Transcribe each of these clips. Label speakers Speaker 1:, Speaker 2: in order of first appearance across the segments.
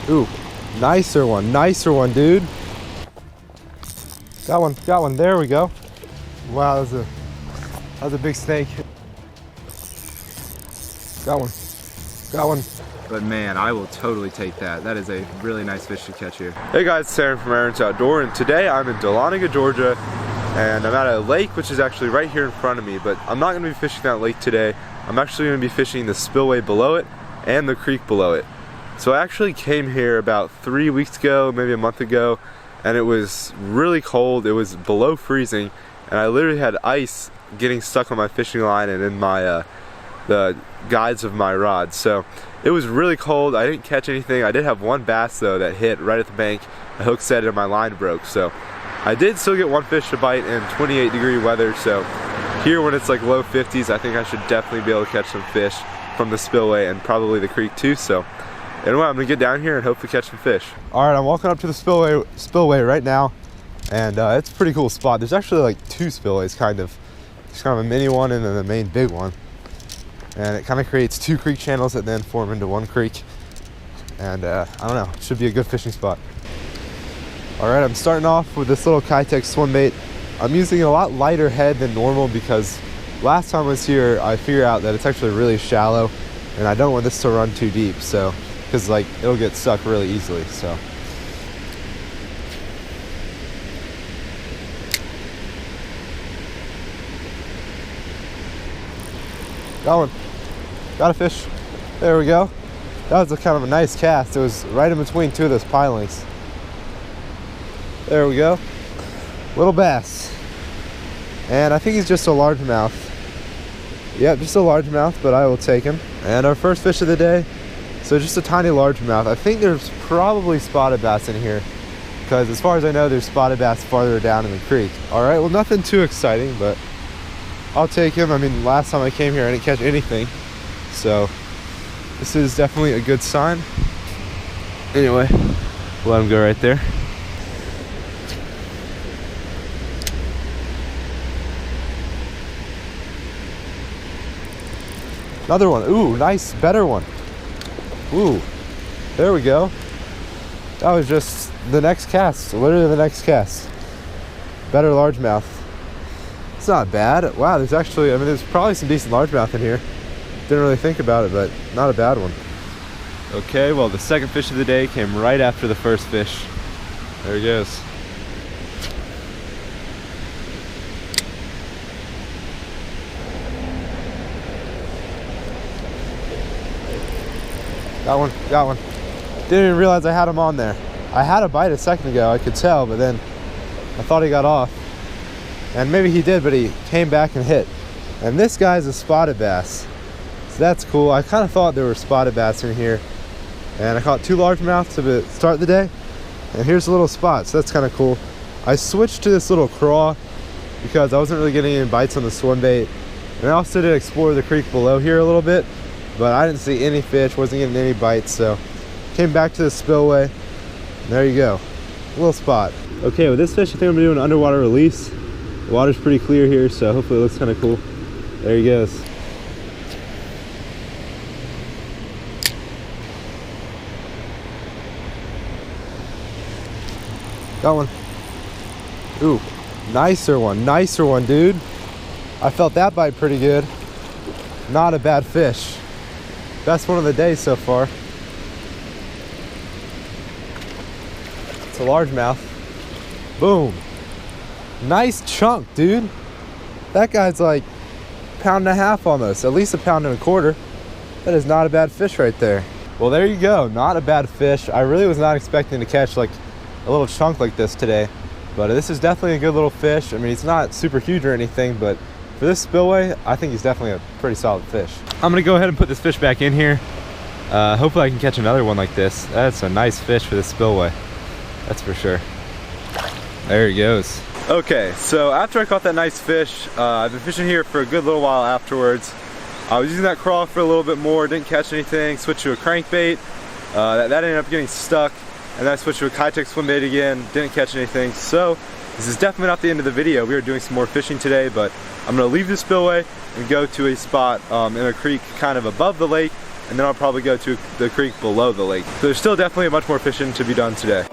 Speaker 1: Ooh, nicer one, dude. Got one, there we go. Wow, that was a big snake. Got one.
Speaker 2: But man, I will totally take that. That is a really nice fish to catch here.
Speaker 1: Hey guys, it's Aaron from Aaron's Outdoor, and today I'm in Dahlonega, Georgia, and I'm at a lake which is actually right here in front of me, but I'm not gonna be fishing that lake today. I'm actually gonna be fishing the spillway below it and the creek below it. So I actually came here about 3 weeks ago, maybe a month ago, and it was really cold. It was below freezing, and I literally had ice getting stuck on my fishing line and in my the guides of my rod. So it was really cold. I didn't catch anything. I did have one bass though that hit right at the bank. The hook set and my line broke. So I did still get one fish to bite in 28-degree weather. So here when it's like low 50s, I think I should definitely be able to catch some fish from the spillway and probably the creek too. So anyway, I'm gonna get down here and hopefully catch some fish. All right, I'm walking up to the spillway right now, and it's a pretty cool spot. There's actually like two spillways, kind of. There's kind of a mini one and then the main big one. And it kind of creates two creek channels that then form into one creek. And I don't know, it should be a good fishing spot. All right, I'm starting off with this little Kitech swim bait. I'm using a lot lighter head than normal because last time I was here, I figured out that it's actually really shallow, and I don't want this to run too deep. So, because like it'll get stuck really easily. So. Got one. Got a fish. There we go. That was a kind of a nice cast. It was right in between two of those pilings. There we go. Little bass. And I think he's just a largemouth. Yep, just a largemouth, but I will take him. And our first fish of the day. So just a tiny largemouth. I think there's probably spotted bass in here, because as far as I know, there's spotted bass farther down in the creek. All right, well, nothing too exciting, but I'll take him. I mean, last time I came here, I didn't catch anything. So this is definitely a good sign. Anyway, let him go right there. Another one. Ooh, nice, better one. Ooh, there we go. That was just the next cast, literally the next cast. Better largemouth. It's not bad. Wow, there's actually, I mean, there's probably some decent largemouth in here. Didn't really think about it, but not a bad one. Okay, well, the second fish of the day came right after the first fish. There he goes. Got one. Didn't even realize I had him on there. I had a bite a second ago, I could tell, but then I thought he got off. And maybe he did, but he came back and hit. And this guy's a spotted bass. So that's cool. I kind of thought there were spotted bass in here. And I caught two largemouths to start the day. And here's a little spot, so that's kind of cool. I switched to this little craw because I wasn't really getting any bites on the swim bait. And I also did explore the creek below here a little bit, but I didn't see any fish, wasn't getting any bites, so came back to the spillway. And there you go, a little spot. Okay, with this fish, I think I'm gonna do an underwater release. The water's pretty clear here, so hopefully it looks kind of cool. There he goes. Got one. Ooh, nicer one, dude. I felt that bite pretty good. Not a bad fish. Best one of the day so far. It's a largemouth. Boom. Nice chunk, dude. That guy's like a pound and a half almost, at least a pound and a quarter. That is not a bad fish right there. Well, there you go, not a bad fish. I really was not expecting to catch like a little chunk like this today, but this is definitely a good little fish. I mean, he's not super huge or anything, but for this spillway, I think he's definitely a pretty solid fish. I'm gonna go ahead and put this fish back in here. Hopefully I can catch another one like this. That's a nice fish for this spillway, that's for sure. There he goes. Okay, so after I caught that nice fish, I've been fishing here for a good little while afterwards. I was using that crawl for a little bit more, didn't catch anything, switched to a crankbait. That ended up getting stuck, and then I switched to a Kitech swim bait again, didn't catch anything. So this is definitely not the end of the video. We are doing some more fishing today, but I'm gonna leave the spillway and go to a spot in a creek kind of above the lake and then I'll probably go to the creek below the lake. So there's still definitely much more fishing to be done today.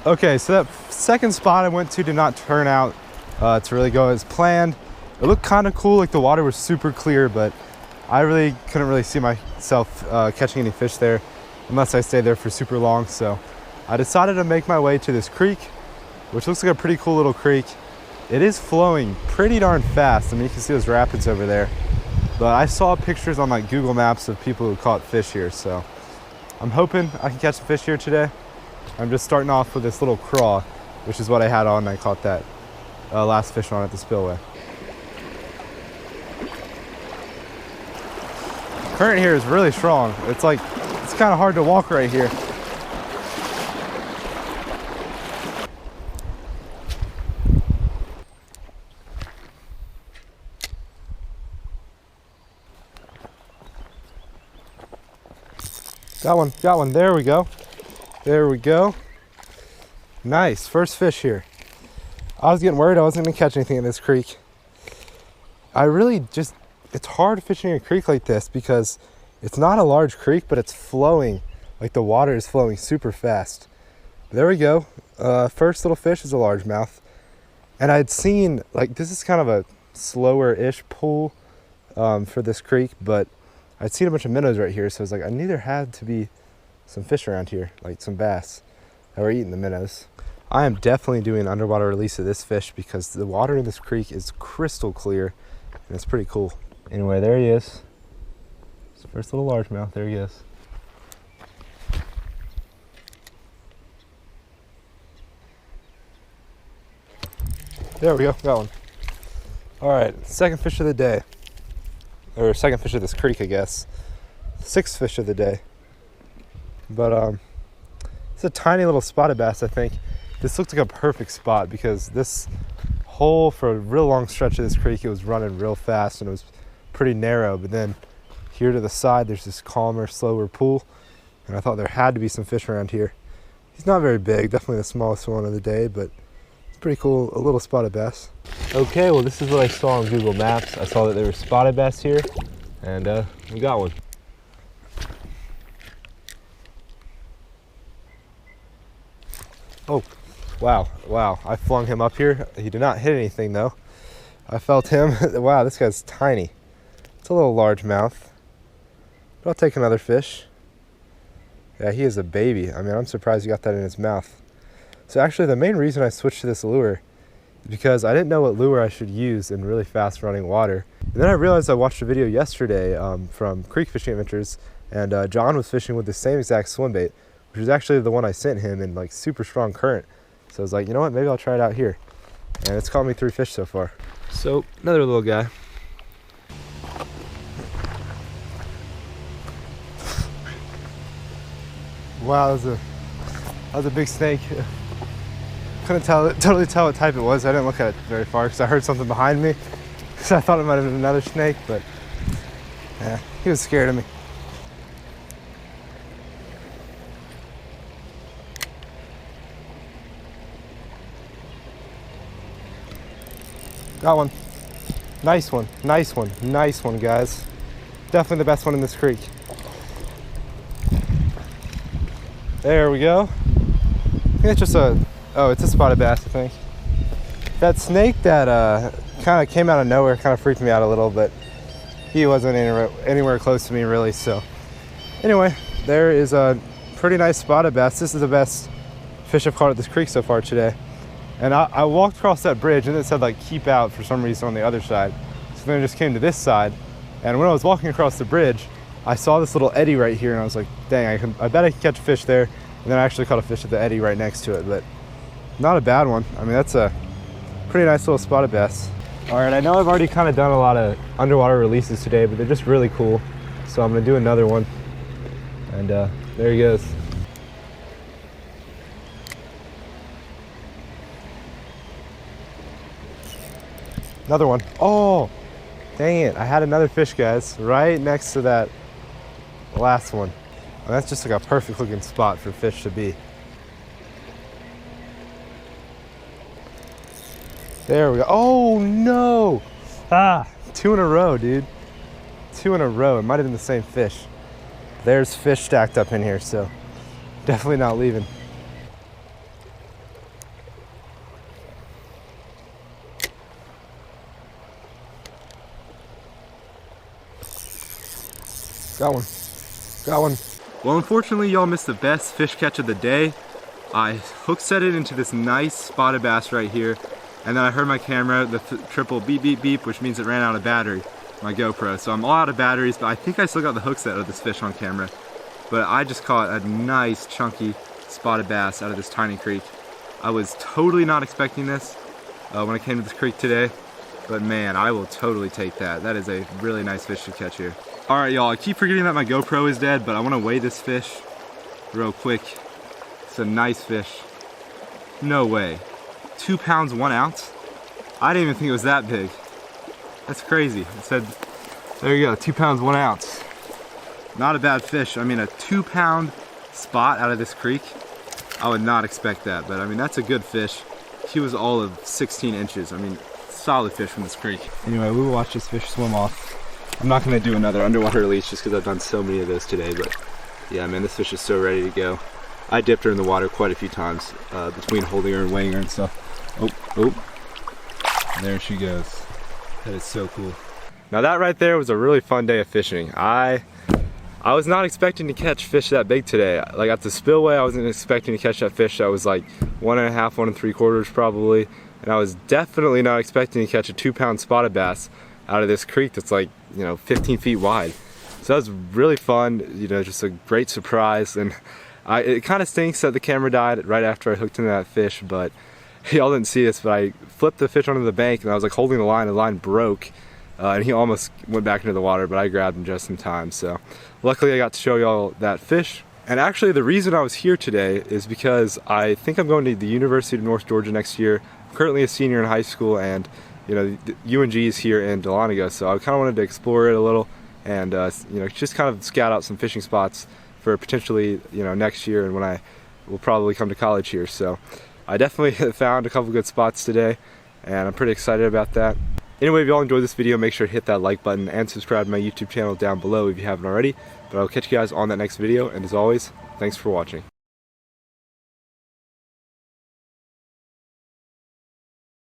Speaker 1: Okay, so that second spot I went to did not turn out to really go as planned. It looked kind of cool, like the water was super clear, but I really couldn't really see myself catching any fish there unless I stayed there for super long. So I decided to make my way to this creek, which looks like a pretty cool little creek. It is flowing pretty darn fast. I mean, you can see those rapids over there. But I saw pictures on like Google Maps of people who caught fish here, so I'm hoping I can catch some fish here today. I'm just starting off with this little craw, which is what I had on and I caught that last fish on at the spillway. Current here is really strong. It's kind of hard to walk right here. Got one, there we go. There we go. Nice, first fish here. I was getting worried I wasn't gonna catch anything in this creek. It's hard fishing a creek like this because it's not a large creek, but it's flowing, like the water is flowing super fast. There we go. First little fish is a largemouth. And I'd seen, like, this is kind of a slower-ish pool for this creek, but I'd seen a bunch of minnows right here, so I was like, I knew there had to be some fish around here, like some bass that were eating the minnows. I am definitely doing an underwater release of this fish because the water in this creek is crystal clear and it's pretty cool. Anyway, there he is. It's the first little largemouth, there he is. There we go, got one. All right, second fish of the day. Or second fish of this creek, I guess. Sixth fish of the day. But it's a tiny little spotted bass, I think. This looks like a perfect spot because this hole, for a real long stretch of this creek, it was running real fast and it was pretty narrow. But then here to the side, there's this calmer, slower pool. And I thought there had to be some fish around here. He's not very big, definitely the smallest one of the day, but it's pretty cool, a little spotted bass. Okay, well this is what I saw on Google Maps. I saw that there were spotted bass here, and we got one. Oh, wow, I flung him up here. He did not hit anything though. I felt him. Wow, this guy's tiny. It's a little largemouth, but I'll take another fish. Yeah, he is a baby. I mean, I'm surprised he got that in his mouth. So actually the main reason I switched to this lure is because I didn't know what lure I should use in really fast running water. And then I realized I watched a video yesterday from Creek Fishing Adventures, and John was fishing with the same exact swim bait, which is actually the one I sent him in like super strong current. So I was like, you know what, maybe I'll try it out here. And it's caught me 3 fish so far. So another little guy. Wow, that was a big snake. Couldn't totally tell what type it was. I didn't look at it very far because I heard something behind me. So I thought it might have been another snake, but yeah, he was scared of me. Got one. Nice one, nice one, nice one, guys. Definitely the best one in this creek. There we go. I think it's just it's a spotted bass, I think. That snake that kind of came out of nowhere kind of freaked me out a little, but he wasn't anywhere close to me really, so. Anyway, there is a pretty nice spotted bass. This is the best fish I've caught at this creek so far today. And I walked across that bridge and it said like keep out for some reason on the other side. So then I just came to this side, and when I was walking across the bridge, I saw this little eddy right here, and I was like, dang, I bet I can catch a fish there. And then I actually caught a fish at the eddy right next to it, but not a bad one. I mean, that's a pretty nice little spotted bass. All right, I know I've already kind of done a lot of underwater releases today, but they're just really cool. So I'm gonna do another one. And there he goes. Another one. Oh, dang it. I had another fish, guys, right next to that last one. And that's just like a perfect looking spot for fish to be. There we go. Oh, no. Ah, 2 in a row, dude. 2 in a row. It might have been the same fish. There's fish stacked up in here, so definitely not leaving. Got one. Got one.
Speaker 2: Well, unfortunately, y'all missed the best fish catch of the day. I hook set it into this nice spotted bass right here, and then I heard my camera, the triple beep beep beep, which means it ran out of battery, my GoPro. So I'm all out of batteries, but I think I still got the hook set of this fish on camera. But I just caught a nice chunky spotted bass out of this tiny creek. I was totally not expecting this when I came to this creek today, but man, I will totally take that. That is a really nice fish to catch here. All right, y'all, I keep forgetting that my GoPro is dead, but I want to weigh this fish real quick. It's a nice fish. No way. 2 pounds, 1 ounce? I didn't even think it was that big. That's crazy. It said, there you go, 2 pounds, 1 ounce. Not a bad fish. I mean, a 2 pound spot out of this creek, I would not expect that, but I mean, that's a good fish. He was all of 16 inches. I mean, solid fish from this creek. Anyway, we will watch this fish swim off. I'm not gonna do another underwater release just because I've done so many of those today, but yeah, man, this fish is so ready to go. I dipped her in the water quite a few times between holding her and weighing her and stuff. Oh, there she goes. That is so cool. Now that right there was a really fun day of fishing. I was not expecting to catch fish that big today. Like at the Spillway, I wasn't expecting to catch that fish that was like 1.5, 1 3/4 probably. And I was definitely not expecting to catch a 2 pound spotted bass out of this creek that's like, 15 feet wide. So that was really fun, just a great surprise. And it kind of stinks that the camera died right after I hooked into that fish, but y'all didn't see this, but I flipped the fish onto the bank and I was like holding the line broke. And he almost went back into the water, but I grabbed him just in time. So luckily I got to show y'all that fish. And actually the reason I was here today is because I think I'm going to the University of North Georgia next year. I'm currently a senior in high school, and UNG is here in Dahlonega, so I kind of wanted to explore it a little and just kind of scout out some fishing spots for potentially next year and when I will probably come to college here. So I definitely found a couple good spots today, and I'm pretty excited about that. Anyway, if y'all enjoyed this video, make sure to hit that like button and subscribe to my YouTube channel down below if you haven't already. But I'll catch you guys on that next video, and as always, thanks for watching.